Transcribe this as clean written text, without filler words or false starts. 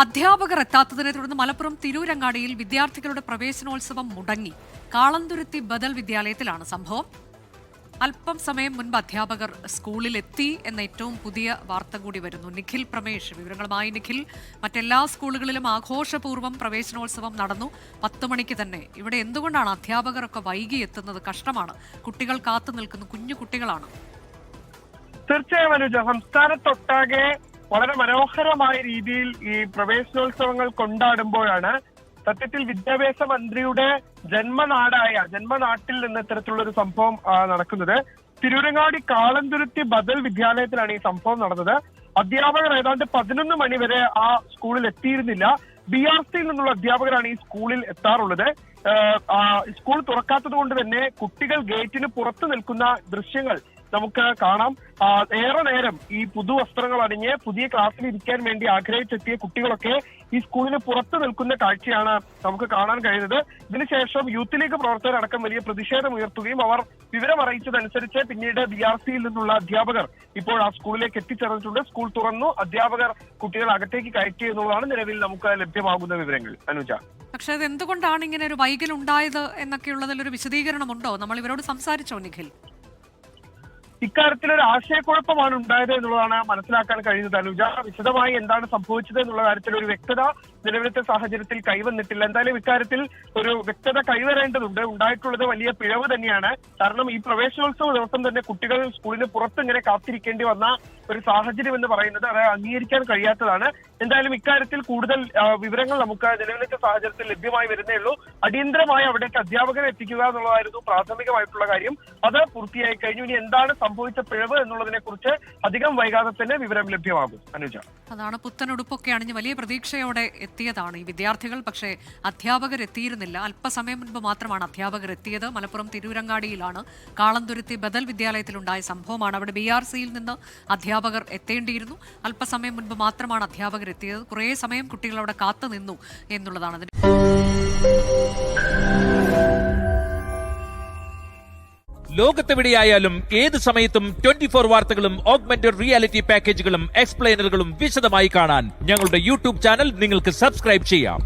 അധ്യാപകർ എത്താത്തതിനെ തുടർന്ന് മലപ്പുറം തിരൂരങ്ങാടിയിൽ വിദ്യാർത്ഥികളുടെ പ്രവേശനോത്സവം മുടങ്ങി. കാളന്തുരുത്തി ബദൽ വിദ്യാലയത്തിലാണ് സംഭവം. അല്പം സമയം മുൻപ് അധ്യാപകർ സ്കൂളിലെത്തി എന്ന ഏറ്റവും പുതിയ വാർത്ത കൂടി വരുന്നു. നിഖിൽ പ്രമേഷ് വിവരങ്ങളുമായി. നിഖിൽ, മറ്റെല്ലാ സ്കൂളുകളിലും ആഘോഷപൂർവ്വം പ്രവേശനോത്സവം നടന്നു. 10 മണിക്ക് തന്നെ. ഇവിടെ എന്തുകൊണ്ടാണ് അധ്യാപകരൊക്കെ വൈകി എത്തുന്നത്? കഷ്ടമാണ്. കുട്ടികൾ കാത്തു നിൽക്കുന്നു, കുഞ്ഞു കുട്ടികളാണ്. തീർച്ചയായും അനുജ, സംസ്ഥാനത്തൊട്ടാകെ വളരെ മനോഹരമായ രീതിയിൽ ഈ പ്രവേശനോത്സവങ്ങൾ കൊണ്ടാടുമ്പോഴാണ് സത്യത്തിൽ വിദ്യാഭ്യാസ മന്ത്രിയുടെ ജന്മനാട്ടിൽ നിന്ന് ഇത്തരത്തിലുള്ള ഒരു സംഭവം നടക്കുന്നത്. തിരൂരങ്ങാടി കാളന്തുരുത്തി ബദൽ വിദ്യാലയത്തിലാണ് ഈ സംഭവം നടന്നത്. അധ്യാപകർ ഏതാണ്ട് 11 മണി വരെ ആ സ്കൂളിൽ എത്തിയിരുന്നില്ല. BRCയിൽ നിന്നുള്ള അധ്യാപകരാണ് ഈ സ്കൂളിൽ എത്താറുള്ളത്. സ്കൂൾ തുറക്കാത്തത് കൊണ്ട് തന്നെ കുട്ടികൾ ഗേറ്റിന് പുറത്തു നിൽക്കുന്ന ദൃശ്യങ്ങൾ നമുക്ക് കാണാം. ഏറെ നേരം ഈ പുതുവസ്ത്രങ്ങൾ അണിഞ്ഞ് പുതിയ ക്ലാസ്സിൽ ഇരിക്കാൻ വേണ്ടി ആഗ്രഹിച്ചെത്തിയ കുട്ടികളൊക്കെ ഈ സ്കൂളിന് പുറത്തു നിൽക്കുന്ന കാഴ്ചയാണ് നമുക്ക് കാണാൻ കഴിയുന്നത്. ഇതിനുശേഷം യൂത്ത് ലീഗ് പ്രവർത്തകരടക്കം വലിയ പ്രതിഷേധം ഉയർത്തുകയും അവർ വിവരം അറിയിച്ചതനുസരിച്ച് പിന്നീട് BRCയിൽ നിന്നുള്ള അധ്യാപകർ ഇപ്പോൾ ആ സ്കൂളിലേക്ക് എത്തിച്ചേർന്നിട്ടുണ്ട്. സ്കൂൾ തുറന്നു, അധ്യാപകർ കുട്ടികൾ അകത്തേക്ക് കയറ്റി എന്നുള്ളതാണ് നിലവിൽ നമുക്ക് ലഭ്യമാകുന്ന വിവരങ്ങൾ. അനുജ, പക്ഷേ അത് എന്തുകൊണ്ടാണ് ഇങ്ങനെ ഒരു വൈകൽ ഉണ്ടായത് എന്നൊക്കെയുള്ളതിലൊരു വിശദീകരണമുണ്ടോ? നമ്മൾ ഇവരോട് സംസാരിച്ചോ നിഖിൽ? ഇക്കാര്യത്തിലൊരു ആശയക്കുഴപ്പമാണ് ഉണ്ടായത് എന്നുള്ളതാണ് മനസ്സിലാക്കാൻ കഴിയുന്നത്. അനുജ, വിശദമായി എന്താണ് സംഭവിച്ചത് എന്നുള്ള കാര്യത്തിൽ ഒരു വ്യക്തത നിലവിലത്തെ സാഹചര്യത്തിൽ കൈവന്നിട്ടില്ല. എന്തായാലും ഇക്കാര്യത്തിൽ ഒരു വ്യക്തത കൈവരേണ്ടതുണ്ട്. ഉണ്ടായിട്ടുള്ളത് വലിയ പിഴവ് തന്നെയാണ്. കാരണം ഈ പ്രവേശനോത്സവ ദിവസം തന്നെ കുട്ടികൾ സ്കൂളിന് പുറത്ത് ഇങ്ങനെ കാത്തിരിക്കേണ്ടി വന്ന ഒരു സാഹചര്യം എന്ന് പറയുന്നത് അത് അംഗീകരിക്കാൻ കഴിയാത്തതാണ്. എന്തായാലും ഇക്കാര്യത്തിൽ കൂടുതൽ വിവരങ്ങൾ നമുക്ക് നിലവിലത്തെ സാഹചര്യത്തിൽ ലഭ്യമായി വരുന്നേ ഉള്ളൂ. അടിയന്തരമായി അവിടേക്ക് അധ്യാപകരെ എത്തിക്കുക എന്നുള്ളതായിരുന്നു പ്രാഥമികമായിട്ടുള്ള കാര്യം. അത് പൂർത്തിയായി കഴിഞ്ഞു. ഇനി എന്താണ് സംഭവിച്ച പിഴവ് എന്നുള്ളതിനെ കുറിച്ച് അധികം വൈകാതെ തന്നെ വിവരം ലഭ്യമാകും. അനുജ, അതാണ് പുത്തനുടുപ്പൊക്കെ അണിഞ്ഞ് വലിയ പ്രതീക്ഷയോടെ എത്തിയതാണ് ഈ വിദ്യാർത്ഥികൾ. പക്ഷേ അധ്യാപകർ എത്തിയിരുന്നില്ല. അല്പസമയം മുൻപ് മാത്രമാണ് അധ്യാപകർ എത്തിയത്. മലപ്പുറം തിരൂരങ്ങാടിയിലാണ് കാളന്തുരുത്തി ബദൽ വിദ്യാലയത്തിലുണ്ടായ സംഭവമാണ്. അവിടെ BRCയിൽ നിന്ന് അധ്യാപകർ എത്തേണ്ടിയിരുന്നു. അല്പസമയം മുൻപ് മാത്രമാണ് അധ്യാപകർ എത്തിയത്. കുറേ സമയം കുട്ടികൾ അവിടെ കാത്തു നിന്നു എന്നുള്ളതാണ്. ലോകത്തെവിടെയായാലും ഏത് സമയത്തും 24 വാർത്തകളും ഓഗ്മെന്റഡ് റിയാലിറ്റി പാക്കേജുകളും എക്സ്പ്ലെയിനറുകളും വിശദമായി കാണാൻ ഞങ്ങളുടെ YouTube ചാനൽ നിങ്ങൾക്ക് സബ്സ്ക്രൈബ് ചെയ്യാം.